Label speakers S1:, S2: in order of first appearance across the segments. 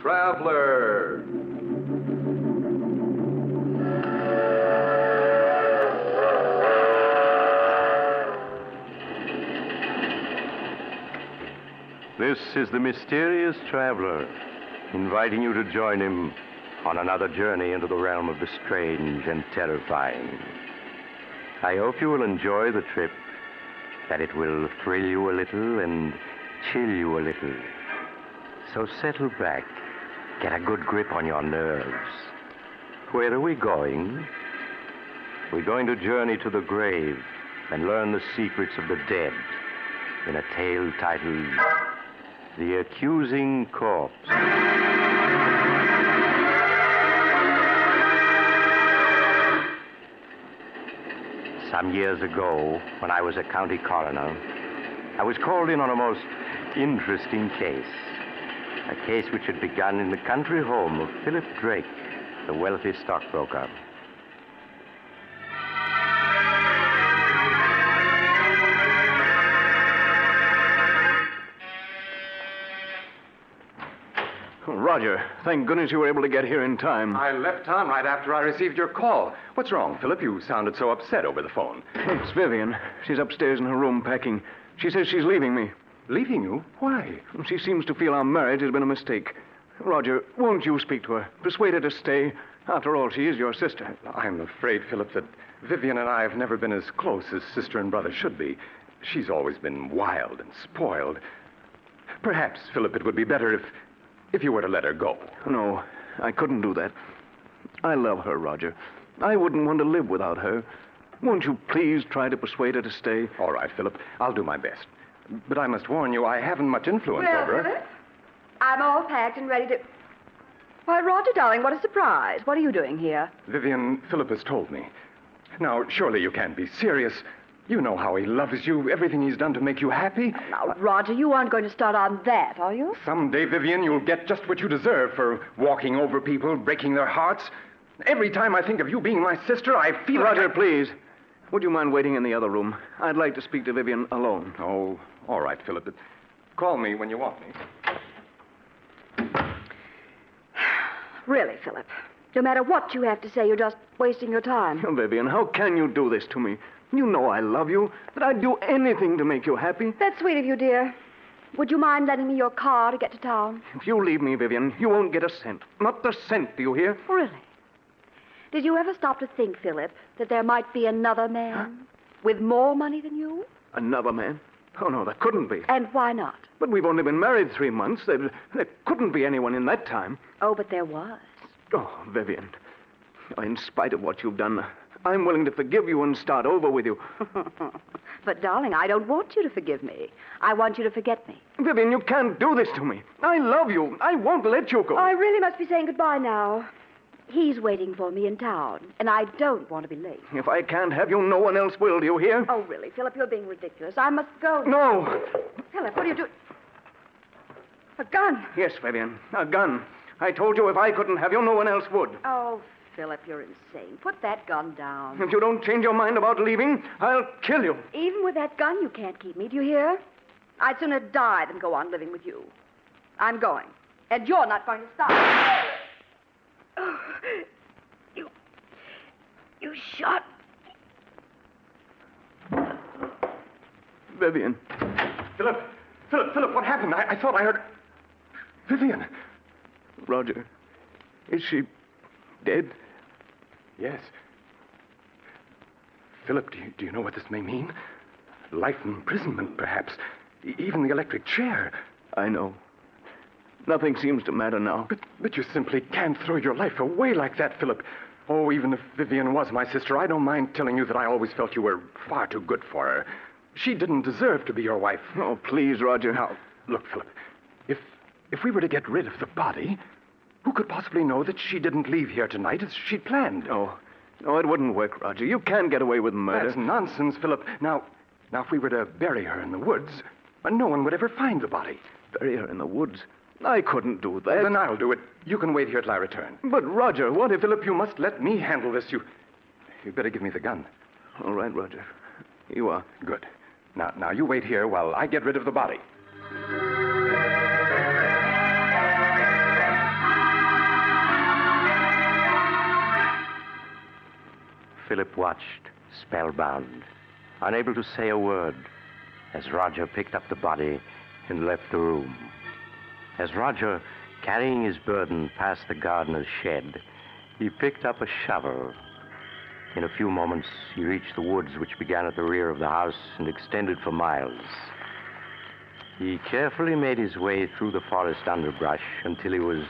S1: Traveler.
S2: This is the mysterious traveler, inviting you to join him on another journey into the realm of the strange and terrifying. I hope you will enjoy the trip, that it will thrill you a little and chill you a little. So settle back, get a good grip on your nerves. Where are we going? We're going to journey to the grave and learn the secrets of the dead in a tale titled The Accusing Corpse. Some years ago, when I was a county coroner, I was called in on a most interesting case. A case which had begun in the country home of Philip Drake, the wealthy stockbroker.
S3: Roger, thank goodness you were able to get here in time.
S1: I left town right after I received your call. What's wrong, Philip? You sounded so upset over the phone.
S3: It's Vivian. She's upstairs in her room packing. She says she's leaving me.
S1: Leaving you? Why?
S3: She seems to feel our marriage has been a mistake. Roger, won't you speak to her? Persuade her to stay. After all, she is your sister.
S1: I'm afraid, Philip, that Vivian and I have never been as close as sister and brother should be. She's always been wild and spoiled. Perhaps, Philip, it would be better if you were to let her go.
S3: No, I couldn't do that. I love her, Roger. I wouldn't want to live without her. Won't you please try to persuade her to stay?
S1: All right, Philip. I'll do my best. But I must warn you, I haven't much influence over her.
S4: Philip, I'm all packed and ready to... Why, Roger, darling, what a surprise. What are you doing here?
S1: Vivian, Philip has told me. Now, surely you can't be serious. You know how he loves you, everything he's done to make you happy.
S4: Now, Roger, you aren't going to start on that, are you?
S1: Someday, Vivian, you'll get just what you deserve for walking over people, breaking their hearts. Every time I think of you being my sister, I feel
S3: Roger,
S1: like
S3: please. Would you mind waiting in the other room? I'd like to speak to Vivian alone.
S1: Oh, all right, Philip. But call me when you want me.
S4: Really, Philip. No matter what you have to say, you're just wasting your time.
S3: Oh, Vivian, how can you do this to me? You know I love you, that I'd do anything to make you happy.
S4: That's sweet of you, dear. Would you mind lending me your car to get to town?
S3: If you leave me, Vivian, you won't get a cent. Not a cent, do you hear?
S4: Really? Did you ever stop to think, Philip, that there might be another man with more money than you?
S3: Another man? Oh, no, there couldn't be.
S4: And why not?
S3: But we've only been married 3 months. There couldn't be anyone in that time.
S4: Oh, but there was.
S3: Oh, Vivian, in spite of what you've done, I'm willing to forgive you and start over with you.
S4: But, darling, I don't want you to forgive me. I want you to forget me.
S3: Vivian, you can't do this to me. I love you. I won't let you go.
S4: I really must be saying goodbye now. He's waiting for me in town, and I don't want to be late.
S3: If I can't have you, no one else will, do you hear?
S4: Oh, really, Philip, you're being ridiculous. I must go.
S3: No.
S4: Philip, what are you doing? A gun.
S3: Yes, Vivian, a gun. I told you if I couldn't have you, no one else would.
S4: Oh, Philip, you're insane. Put that gun down.
S3: If you don't change your mind about leaving, I'll kill you.
S4: Even with that gun, you can't keep me. Do you hear? I'd sooner die than go on living with you. I'm going. And you're not going to stop. Oh, you shot.
S3: Vivian.
S1: Philip, what happened? I thought I heard... Vivian.
S3: Roger, is she dead?
S1: Yes. Philip, do you know what this may mean? Life imprisonment, perhaps. Even the electric chair.
S3: I know. Nothing seems to matter now.
S1: But you simply can't throw your life away like that, Philip. Oh, even if Vivian was my sister, I don't mind telling you that I always felt you were far too good for her. She didn't deserve to be your wife.
S3: Oh, please, Roger.
S1: Now, look, Philip, if we were to get rid of the body, who could possibly know that she didn't leave here tonight as she'd planned?
S3: No, it wouldn't work, Roger. You can't get away with murder.
S1: That's nonsense, Philip. Now, if we were to bury her in the woods, no one would ever find the body.
S3: Bury her in the woods? I couldn't do that.
S1: Then I'll do it. You can wait here till I return.
S3: But, Roger, what if...
S1: Philip, you must let me handle this. You'd better give me the gun.
S3: All right, Roger. You are.
S1: Good. Now, you wait here while I get rid of the body.
S2: Philip watched, spellbound, unable to say a word, as Roger picked up the body and left the room. As Roger, carrying his burden, passed the gardener's shed, he picked up a shovel. In a few moments, he reached the woods which began at the rear of the house and extended for miles. He carefully made his way through the forest underbrush until he was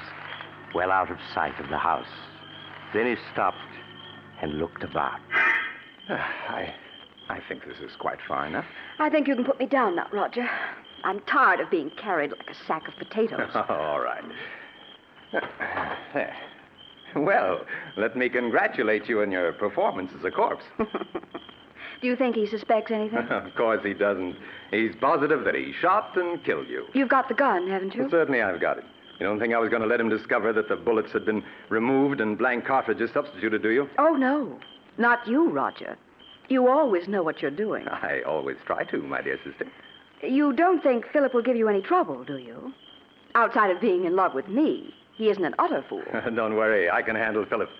S2: well out of sight of the house. Then he stopped and looked about.
S1: I think this is quite far enough.
S4: I think you can put me down now, Roger. I'm tired of being carried like a sack of potatoes.
S1: All right. There. Well, let me congratulate you on your performance as a corpse.
S4: Do you think he suspects anything?
S1: Of course he doesn't. He's positive that he shot and killed you.
S4: You've got the gun, haven't you?
S1: Well, certainly I've got it. You don't think I was going to let him discover that the bullets had been removed and blank cartridges substituted, do you?
S4: Oh, no. Not you, Roger. You always know what you're doing.
S1: I always try to, my dear sister.
S4: You don't think Philip will give you any trouble, do you? Outside of being in love with me, he isn't an utter fool.
S1: Don't worry, I can handle Philip.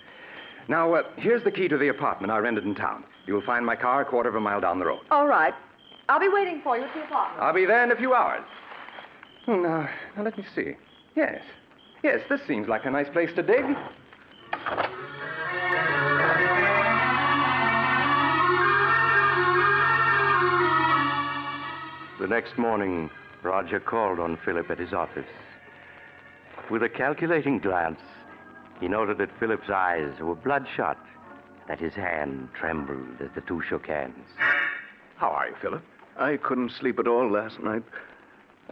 S1: Now, here's the key to the apartment I rented in town. You'll find my car a quarter of a mile down the road.
S4: All right. I'll be waiting for you at the apartment.
S1: I'll be there in a few hours. Now, let me see. Yes, this seems like a nice place to dig.
S2: The next morning, Roger called on Philip at his office. With a calculating glance, he noted that Philip's eyes were bloodshot, that his hand trembled as the two shook hands.
S1: How are you, Philip?
S3: I couldn't sleep at all last night.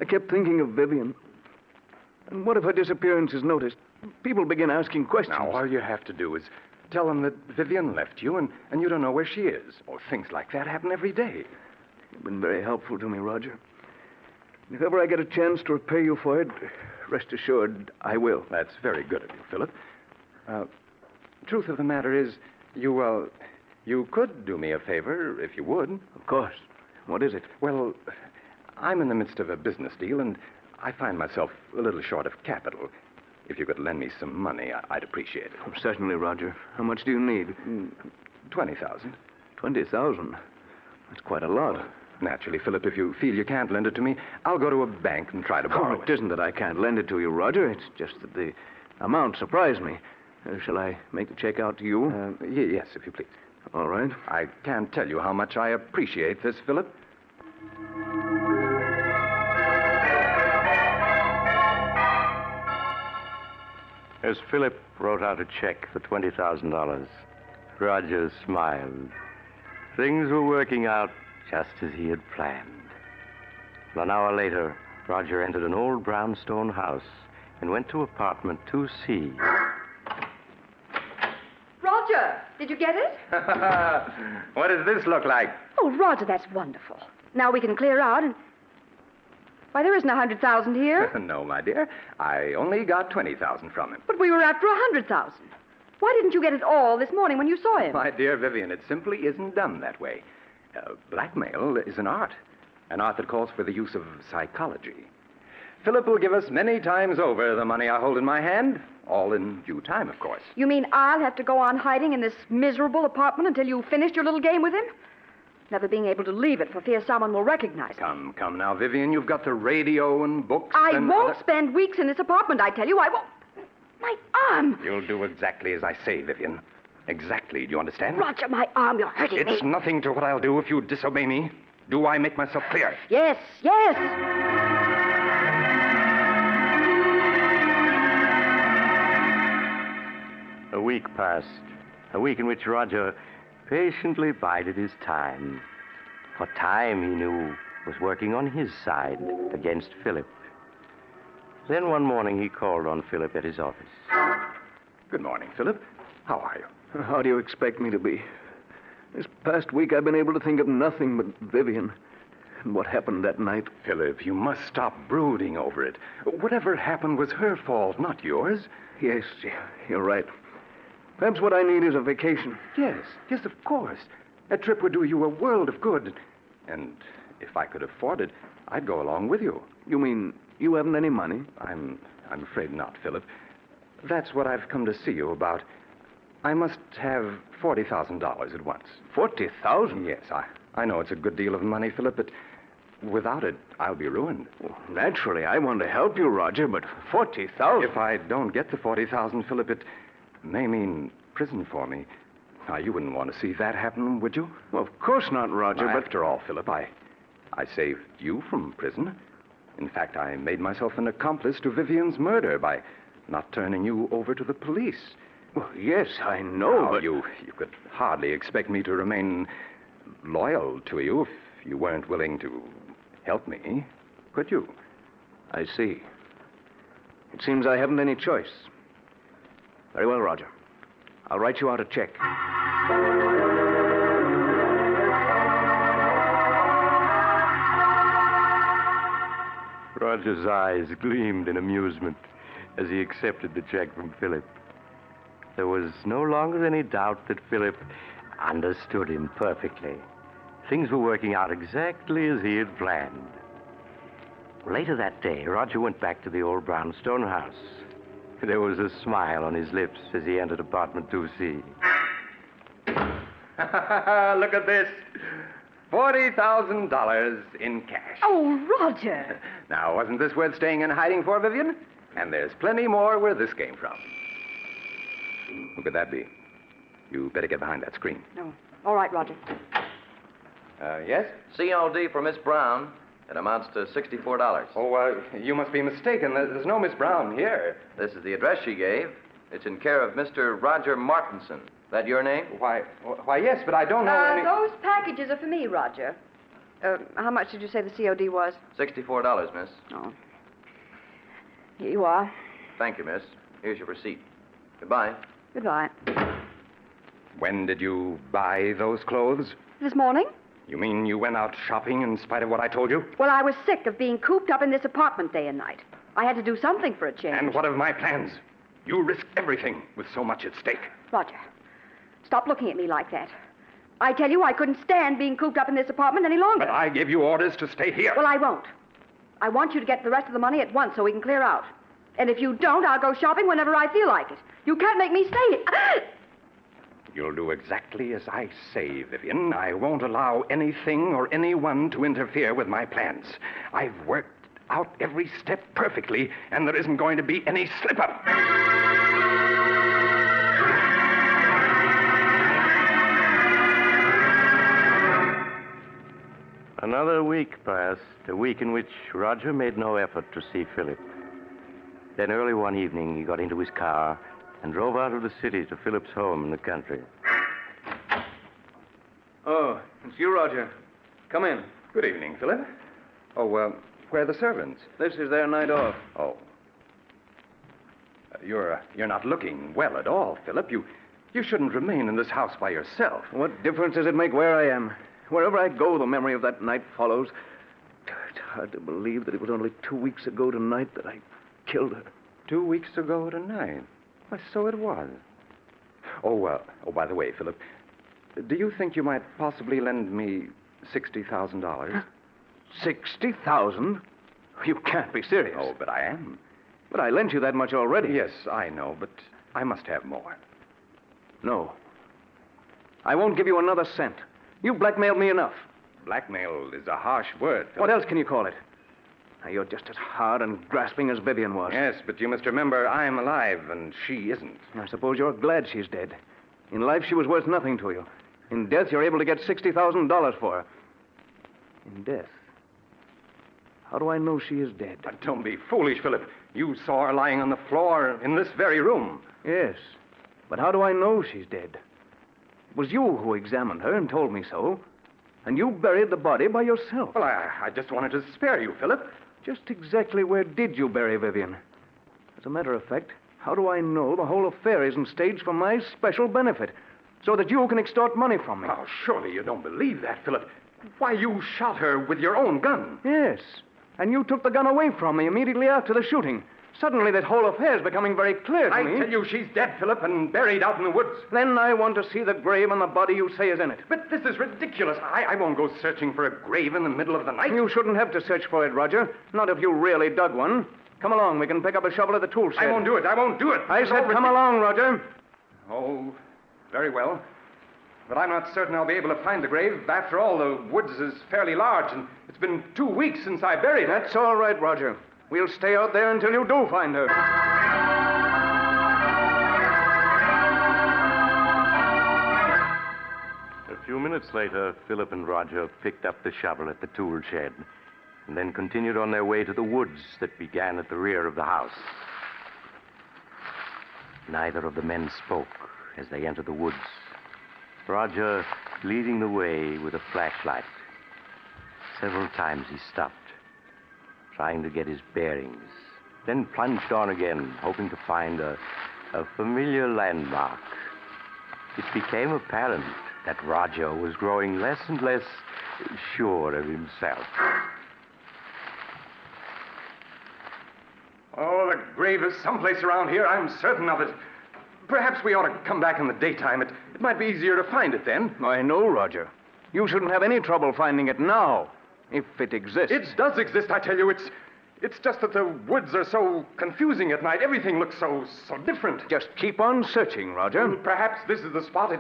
S3: I kept thinking of Vivian. And what if her disappearance is noticed? People begin asking questions.
S1: Now, all you have to do is tell them that Vivian left you and you don't know where she is. Or things like that happen every day.
S3: You've been very helpful to me, Roger. If ever I get a chance to repay you for it, rest assured I will.
S1: That's very good of you, Philip. Truth of the matter is, you could do me a favor if you would.
S3: Of course. What is it?
S1: Well, I'm in the midst of a business deal, and I find myself a little short of capital. If you could lend me some money, I'd appreciate it.
S3: Oh, certainly, Roger. How much do you need?
S1: 20,000.
S3: 20,000. That's quite a lot.
S1: Naturally, Philip, if you feel you can't lend it to me, I'll go to a bank and try to borrow
S3: It isn't that I can't lend it to you, Roger. It's just that the amount surprised me. Shall I make the check out to you?
S1: Yes, if you please.
S3: All right.
S1: I can't tell you how much I appreciate this, Philip.
S2: As Philip wrote out a check for $20,000, Roger smiled. Things were working out just as he had planned. An hour later, Roger entered an old brownstone house and went to apartment 2C.
S4: Roger, did you get it?
S1: What does this look like?
S4: Oh, Roger, that's wonderful. Now we can clear out and... Why, there isn't 100,000 here.
S1: No, my dear. I only got 20,000 from him.
S4: But we were after 100,000. Why didn't you get it all this morning when you saw him?
S1: My dear Vivian, it simply isn't done that way. Blackmail is an art that calls for the use of psychology. Philip will give us many times over the money I hold in my hand, all in due time, of course.
S4: You mean I'll have to go on hiding in this miserable apartment until you finished your little game with him? Never being able to leave it for fear someone will recognize me.
S1: Come now, Vivian. You've got the radio and books.
S4: I won't spend weeks in this apartment, I tell you. I won't. My arm.
S1: You'll do exactly as I say, Vivian. Exactly. Do you understand?
S4: Roger, my arm. You're hurting me.
S1: It's nothing to what I'll do if you disobey me. Do I make myself clear?
S4: Yes, yes.
S2: A week passed. A week in which Roger patiently bided his time. For time, he knew, was working on his side against Philip. Then one morning he called on Philip at his office.
S1: Good morning, Philip. How are you?
S3: How do you expect me to be? This past week I've been able to think of nothing but Vivian and what happened that night.
S1: Philip, you must stop brooding over it. Whatever happened was her fault, not yours.
S3: Yes, you're right. Perhaps what I need is a vacation.
S1: Yes, of course. A trip would do you a world of good. And if I could afford it, I'd go along with you.
S3: You mean you haven't any money?
S1: I'm afraid not, Philip. That's what I've come to see you about. I must have $40,000 at once.
S3: 40,000?
S1: Yes, I know it's a good deal of money, Philip, but without it, I'll be ruined.
S3: Well, naturally, I want to help you, Roger, but 40,000?
S1: If I don't get the 40,000, Philip, it may mean prison for me. Now, you wouldn't want to see that happen, would you?
S3: Well, of course not, Roger, but...
S1: After all, Philip, I saved you from prison. In fact, I made myself an accomplice to Vivian's murder by not turning you over to the police.
S3: Well, yes, I know,
S1: Now,
S3: but...
S1: you could hardly expect me to remain loyal to you if you weren't willing to help me, could you?
S3: I see. It seems I haven't any choice. Very well, Roger. I'll write you out a check.
S2: Roger's eyes gleamed in amusement as he accepted the check from Philip. There was no longer any doubt that Philip understood him perfectly. Things were working out exactly as he had planned. Later that day, Roger went back to the old brownstone house. There was a smile on his lips as he entered apartment 2C.
S1: Look at this. $40,000 in cash.
S4: Oh, Roger.
S1: Now, wasn't this worth staying in hiding for, Vivian? And there's plenty more where this came from. Who could that be? You better get behind that screen.
S4: No. All right, Roger.
S1: Yes?
S5: COD for Miss Brown. It amounts to $64.
S1: Oh, you must be mistaken. There's no Miss Brown here.
S5: This is the address she gave. It's in care of Mr. Roger Martinson. That your name?
S1: Why, yes, but I don't know any...
S4: Those packages are for me, Roger. How much did you say the COD was?
S5: $64, miss.
S4: Oh. Here you are.
S5: Thank you, miss. Here's your receipt. Goodbye.
S4: Goodbye.
S1: When did you buy those clothes?
S4: This morning?
S1: You mean you went out shopping in spite of what I told you?
S4: Well, I was sick of being cooped up in this apartment day and night. I had to do something for a change.
S1: And what of my plans? You risked everything with so much at stake.
S4: Roger, stop looking at me like that. I tell you, I couldn't stand being cooped up in this apartment any longer.
S1: But I gave you orders to stay here.
S4: Well, I won't. I want you to get the rest of the money at once so we can clear out. And if you don't, I'll go shopping whenever I feel like it. You can't make me stay here.
S1: You'll do exactly as I say, Vivian. I won't allow anything or anyone to interfere with my plans. I've worked out every step perfectly, and there isn't going to be any slip-up.
S2: Another week passed, a week in which Roger made no effort to see Philip. Then early one evening, he got into his car and drove out of the city to Philip's home in the country.
S3: Oh, it's you, Roger. Come in.
S1: Good evening, Philip. Oh, where are the servants?
S3: This is their night off.
S1: Oh. You're not looking well at all, Philip. You shouldn't remain in this house by yourself.
S3: What difference does it make where I am? Wherever I go, the memory of that night follows. It's hard to believe that it was only 2 weeks ago tonight that I killed her.
S1: 2 weeks ago tonight. Why, so it was. Oh, by the way, Philip, do you think you might possibly lend me $60,000?
S3: 60,000? You can't be serious.
S1: Oh, but I am.
S3: But I lent you that much already.
S1: Yes, I know, but I must have more.
S3: No. I won't give you another cent. You blackmailed me enough.
S1: Blackmail is a harsh word, Philip.
S3: What else can you call it? Now, you're just as hard and grasping as Vivian was.
S1: Yes, but you must remember I'm alive and she isn't.
S3: I suppose you're glad she's dead. In life, she was worth nothing to you. In death, you're able to get $60,000 for her. In death? How do I know she is dead?
S1: But don't be foolish, Philip. You saw her lying on the floor in this very room.
S3: Yes. But how do I know she's dead? It was you who examined her and told me so. And you buried the body by yourself.
S1: Well, I just wanted to spare you, Philip.
S3: Just exactly where did you bury Vivian? As a matter of fact, how do I know the whole affair isn't staged for my special benefit, so that you can extort money from me?
S1: Oh, surely you don't believe that, Philip. Why, you shot her with your own gun.
S3: Yes. And you took the gun away from me immediately after the shooting. Suddenly, that whole affair is becoming very clear to me.
S1: I tell you, she's dead, Philip, and buried out in the woods.
S3: Then I want to see the grave and the body you say is in it.
S1: But this is ridiculous. I won't go searching for a grave in the middle of the night.
S3: You shouldn't have to search for it, Roger. Not if you really dug one. Come along. We can pick up a shovel at the tool shed.
S1: I won't do it. I won't do it.
S3: I said come along, Roger.
S1: Oh, Very well. But I'm not certain I'll be able to find the grave. After all, the woods is fairly large, and it's been 2 weeks since I buried her.
S3: That's all right, Roger. We'll stay out there until you do find her.
S2: A few minutes later, Philip and Roger picked up the shovel at the tool shed and then continued on their way to the woods that began at the rear of the house. Neither of the men spoke as they entered the woods. Roger leading the way with a flashlight. Several times he stopped, trying to get his bearings, then plunged on again, hoping to find a familiar landmark. It became apparent that Roger was growing less and less sure of himself.
S1: Oh, the grave is someplace around here. I'm certain of it. Perhaps we ought to come back in the daytime. It might be easier to find it then.
S3: I know, Roger. You shouldn't have any trouble finding it now, if it exists.
S1: It does exist, I tell you. It's just that the woods are so confusing at night. Everything looks so different.
S3: Just keep on searching, Roger.
S1: Perhaps this is the spot.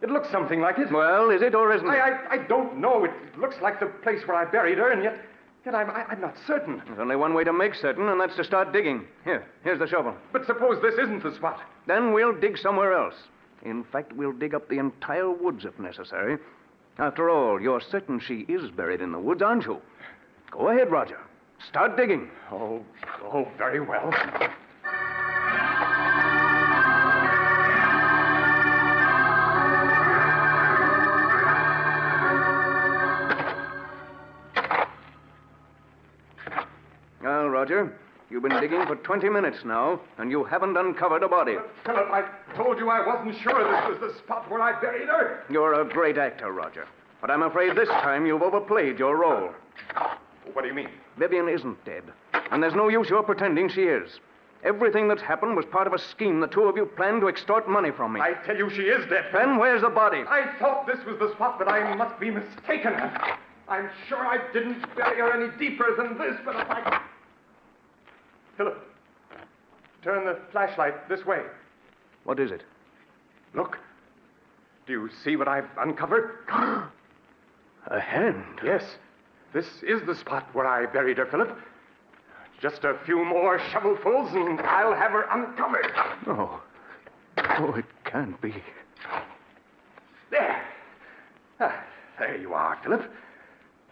S1: It looks something like it.
S3: Well, is it or isn't it?
S1: I don't know. It looks like the place where I buried her, and yet I'm not certain.
S3: There's only one way to make certain, and that's to start digging. Here's the shovel.
S1: But suppose this isn't the spot.
S3: Then we'll dig somewhere else. In fact, we'll dig up the entire woods if necessary. After all, you're certain she is buried in the woods, aren't you? Go ahead, Roger. Start digging.
S1: Oh, very well.
S3: Well, Roger, you've been digging for 20 minutes now, and you haven't uncovered a body.
S1: Philip, I told you I wasn't sure this was the spot where I buried her.
S3: You're a great actor, Roger. But I'm afraid this time you've overplayed your role.
S1: What do you mean?
S3: Vivian isn't dead, and there's no use your pretending she is. Everything that's happened was part of a scheme the two of you planned to extort money from me.
S1: I tell you she is dead.
S3: Then where's the body?
S1: I thought this was the spot, but I must be mistaken. I'm sure I didn't bury her any deeper than this, but if I... Philip, turn the flashlight this way.
S3: What is it?
S1: Look. Do you see what I've uncovered?
S3: A hand.
S1: Yes. This is the spot where I buried her, Philip. Just a few more shovelfuls and I'll have her uncovered.
S3: No. Oh, it can't be.
S1: There. There you are, Philip.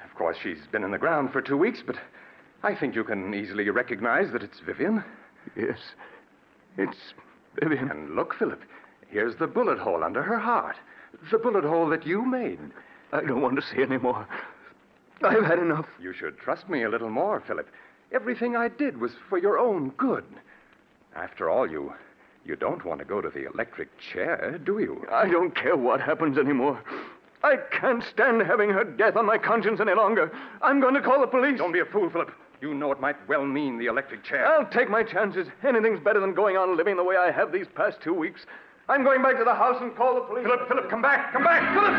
S1: Of course, she's been in the ground for 2 weeks, but I think you can easily recognize that it's Vivian.
S3: Yes. It's Vivian.
S1: And look, Philip, here's the bullet hole under her heart. The bullet hole that you made.
S3: I don't want to see any more. I've had enough.
S1: You should trust me a little more, Philip. Everything I did was for your own good. After all, you don't want to go to the electric chair, do you?
S3: I don't care what happens anymore. I can't stand having her death on my conscience any longer. I'm going to call the police.
S1: Don't be a fool, Philip. You know it might well mean the electric chair.
S3: I'll take my chances. Anything's better than going on living the way I have these past 2 weeks. I'm going back to the house and call the police.
S1: Philip, come back! Come back! Philip!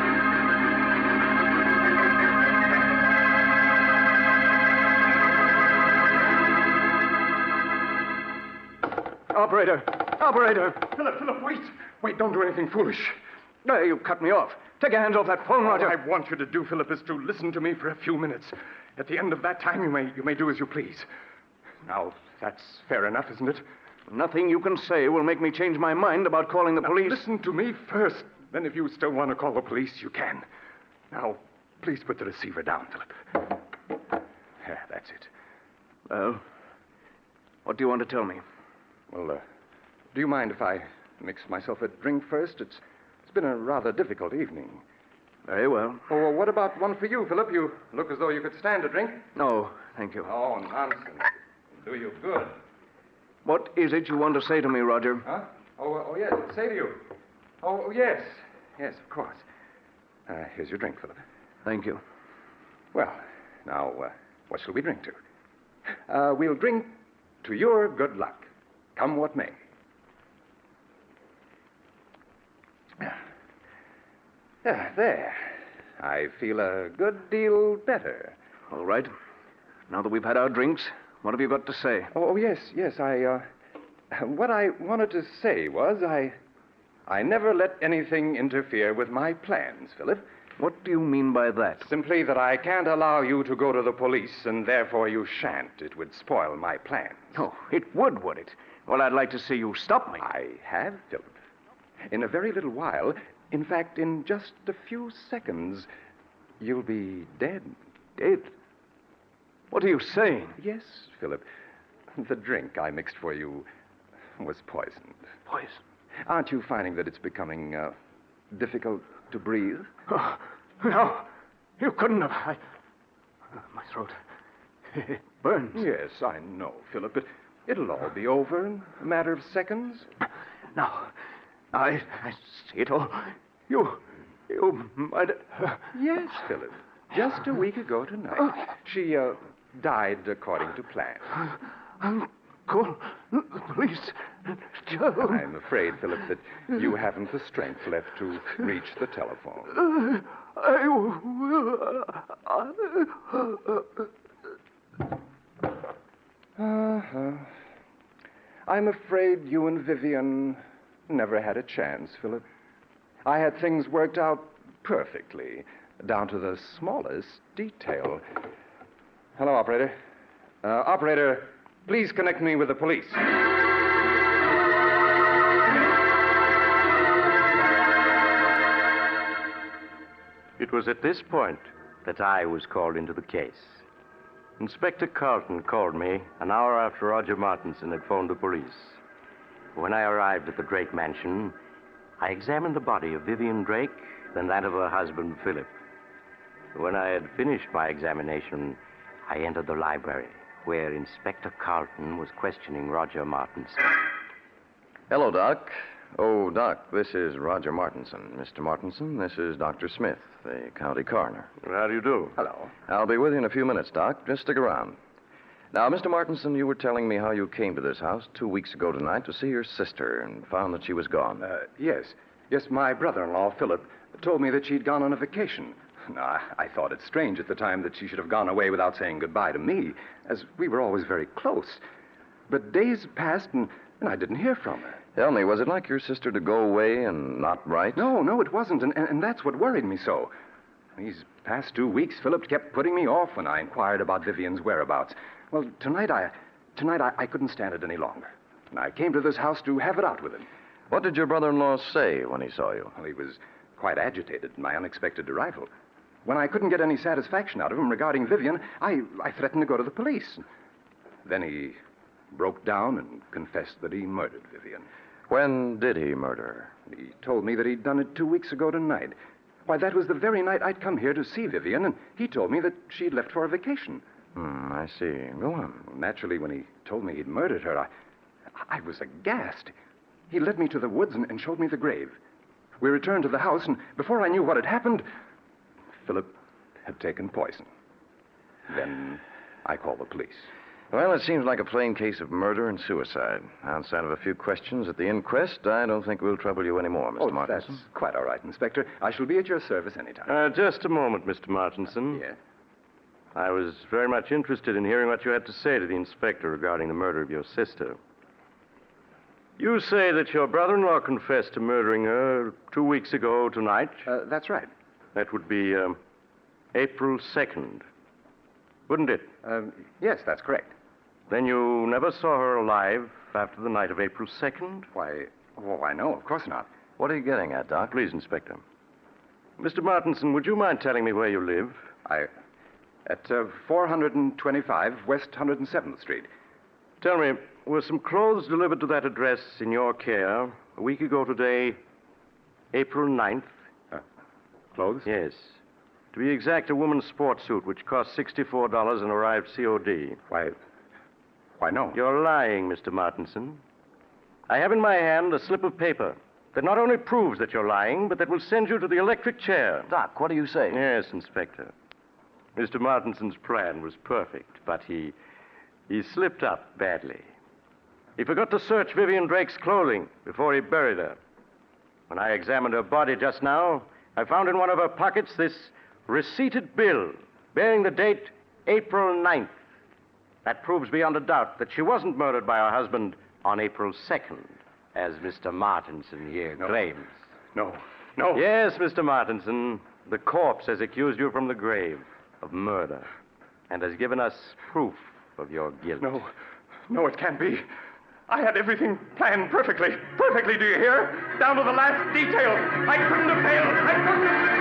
S3: Operator!
S1: Philip, wait! Wait, don't do anything foolish.
S3: No, you cut me off. Take your hands off that phone, Roger.
S1: What I want you to do, Philip, is to listen to me for a few minutes. At the end of that time, you may do as you please. Now, that's fair enough, isn't it?
S3: Nothing you can say will make me change my mind about calling the police.
S1: Listen to me first. Then if you still want to call the police, you can. Now, please put the receiver down, Philip. Yeah, that's it.
S3: Well, what do you want to tell me?
S1: Well, do you mind if I mix myself a drink first? It's been a rather difficult evening.
S3: Very well.
S1: Oh, well, what about one for you, Philip? You look as though you could stand a drink.
S3: No, thank you.
S1: Oh, nonsense. It'll do you good.
S3: What is it you want to say to me, Roger?
S1: Huh? Oh, yes. Say to you. Oh, yes. Yes, of course. Here's your drink, Philip.
S3: Thank you.
S1: Well, now, what shall we drink to? We'll drink to your good luck, come what may. There. I feel a good deal better.
S3: All right. Now that we've had our drinks, what have you got to say?
S1: Oh, yes. What I wanted to say was I never let anything interfere with my plans, Philip.
S3: What do you mean by that?
S1: Simply that I can't allow you to go to the police, and therefore you shan't. It would spoil my plans.
S3: Oh, it would it? Well, I'd like to see you stop me.
S1: I have, Philip. In a very little while, in fact, in just a few seconds, you'll be dead.
S3: Dead? What are you saying?
S1: Yes, Philip. The drink I mixed for you was poisoned.
S3: Poison?
S1: Aren't you finding that it's becoming difficult to breathe?
S3: Oh, no. You couldn't have. My throat. It burns.
S1: Yes, I know, Philip, but it'll all be over in a matter of seconds.
S3: Now, I see it all. You murdered her.
S1: Yes, Philip. Just a week ago tonight, she died according to plan.
S3: Uncle, please, Joe.
S1: I'm afraid, Philip, that you haven't the strength left to reach the telephone.
S3: I will.
S1: I'm afraid you and Vivian never had a chance, Philip. I had things worked out perfectly, down to the smallest detail. Hello, operator. Operator, please connect me with the police.
S2: It was at this point that I was called into the case. Inspector Carlton called me an hour after Roger Martinson had phoned the police. When I arrived at the Drake mansion, I examined the body of Vivian Drake, then that of her husband, Philip. When I had finished my examination, I entered the library, where Inspector Carlton was questioning Roger Martinson.
S5: Hello, Doc. Oh, Doc, this is Roger Martinson. Mr. Martinson, this is Dr. Smith, the county coroner.
S2: How do you do?
S1: Hello.
S5: I'll be with you in a few minutes, Doc. Just stick around. Now, Mr. Martinson, you were telling me how you came to this house 2 weeks ago tonight to see your sister and found that she was gone.
S1: Yes. Yes, my brother-in-law, Philip, told me that she'd gone on a vacation. Now, I thought it strange at the time that she should have gone away without saying goodbye to me, as we were always very close. But days passed, and I didn't hear from her.
S5: Tell me, was it like your sister to go away and not write?
S1: No, it wasn't, and that's what worried me so. These past 2 weeks, Philip kept putting me off when I inquired about Vivian's whereabouts. Well, tonight I couldn't stand it any longer. And I came to this house to have it out with him.
S5: What did your brother-in-law say when he saw you?
S1: Well, he was quite agitated at my unexpected arrival. When I couldn't get any satisfaction out of him regarding Vivian, I threatened to go to the police. Then he broke down and confessed that he murdered Vivian.
S5: When did he murder her?
S1: He told me that he'd done it 2 weeks ago tonight. Why, that was the very night I'd come here to see Vivian, and he told me that she'd left for a vacation.
S5: I see. Go on.
S1: Well, naturally, when he told me he'd murdered her, I was aghast. He led me to the woods and showed me the grave. We returned to the house, and before I knew what had happened, Philip had taken poison. Then I called the police.
S5: Well, it seems like a plain case of murder and suicide. Outside of a few questions at the inquest, I don't think we'll trouble you anymore, Mr. Martinson.
S1: That's quite all right, Inspector. I shall be at your service anytime.
S2: Just a moment, Mr. Martinson.
S1: Yes?
S2: I was very much interested in hearing what you had to say to the inspector regarding the murder of your sister. You say that your brother-in-law confessed to murdering her 2 weeks ago tonight?
S1: That's right.
S2: That would be April 2nd, wouldn't it?
S1: Yes, that's correct.
S2: Then you never saw her alive after the night of April 2nd?
S1: Why, no, of course not.
S5: What are you getting at, Doc?
S2: Please, Inspector. Mr. Martinson, would you mind telling me where you live?
S1: At 425 West 107th Street.
S2: Tell me, were some clothes delivered to that address in your care a week ago today, April 9th?
S1: Clothes?
S2: Yes. To be exact, a woman's sports suit, which cost $64 and arrived COD.
S1: Why, no.
S2: You're lying, Mr. Martinson. I have in my hand a slip of paper that not only proves that you're lying, but that will send you to the electric chair.
S5: Doc, what are you saying?
S2: Yes, Inspector. Mr. Martinson's plan was perfect, but he slipped up badly. He forgot to search Vivian Drake's clothing before he buried her. When I examined her body just now, I found in one of her pockets this receipted bill bearing the date April 9th. That proves beyond a doubt that she wasn't murdered by her husband on April 2nd, as Mr. Martinson here claims.
S1: No.
S2: Yes, Mr. Martinson. The corpse has accused you from the grave of murder and has given us proof of your guilt.
S1: No, it can't be. I had everything planned perfectly. Perfectly, do you hear? Down to the last detail. I couldn't have failed. I couldn't have...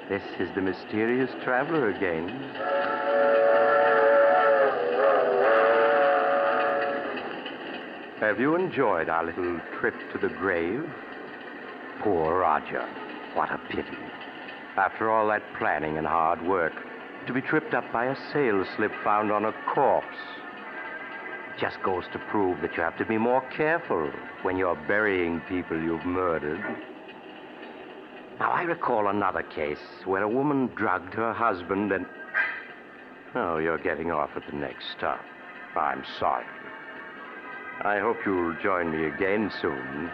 S2: This is the mysterious traveler again. Have you enjoyed our little trip to the grave? Poor Roger. What a pity. After all that planning and hard work, to be tripped up by a sales slip found on a corpse. It just goes to prove that you have to be more careful when you're burying people you've murdered. Now, I recall another case where a woman drugged her husband and... Oh, you're getting off at the next stop. I'm sorry. I hope you'll join me again soon.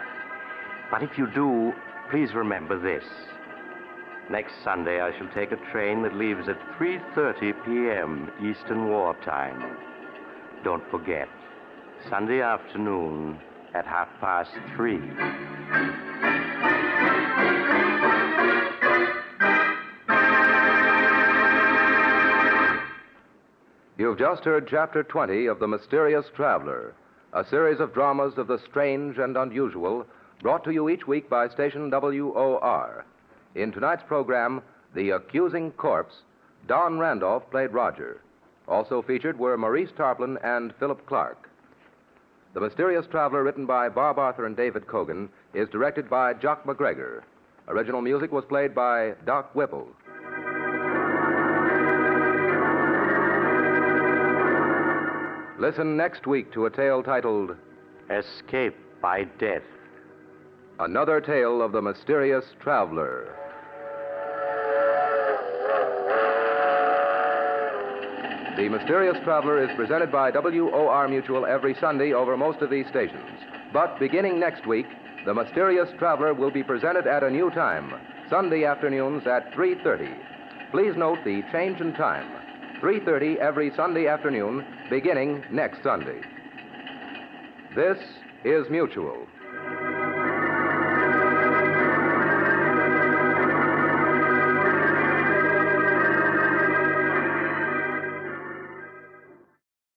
S2: But if you do, please remember this. Next Sunday, I shall take a train that leaves at 3:30 p.m. Eastern War Time. Don't forget, Sunday afternoon at 3:30.
S6: You've just heard Chapter 20 of The Mysterious Traveler, a series of dramas of the strange and unusual, brought to you each week by station WOR. In tonight's program, The Accusing Corpse, Don Randolph played Roger. Also featured were Maurice Tarplin and Philip Clark. The Mysterious Traveler, written by Bob Arthur and David Cogan, is directed by Jock McGregor. Original music was played by Doc Whipple. Listen next week to a tale titled
S2: Escape by Death.
S6: Another Tale of the Mysterious Traveler. The Mysterious Traveler is presented by WOR Mutual every Sunday over most of these stations. But beginning next week, The Mysterious Traveler will be presented at a new time, Sunday afternoons at 3:30. Please note the change in time. 3:30 every Sunday afternoon, beginning next Sunday. This is Mutual.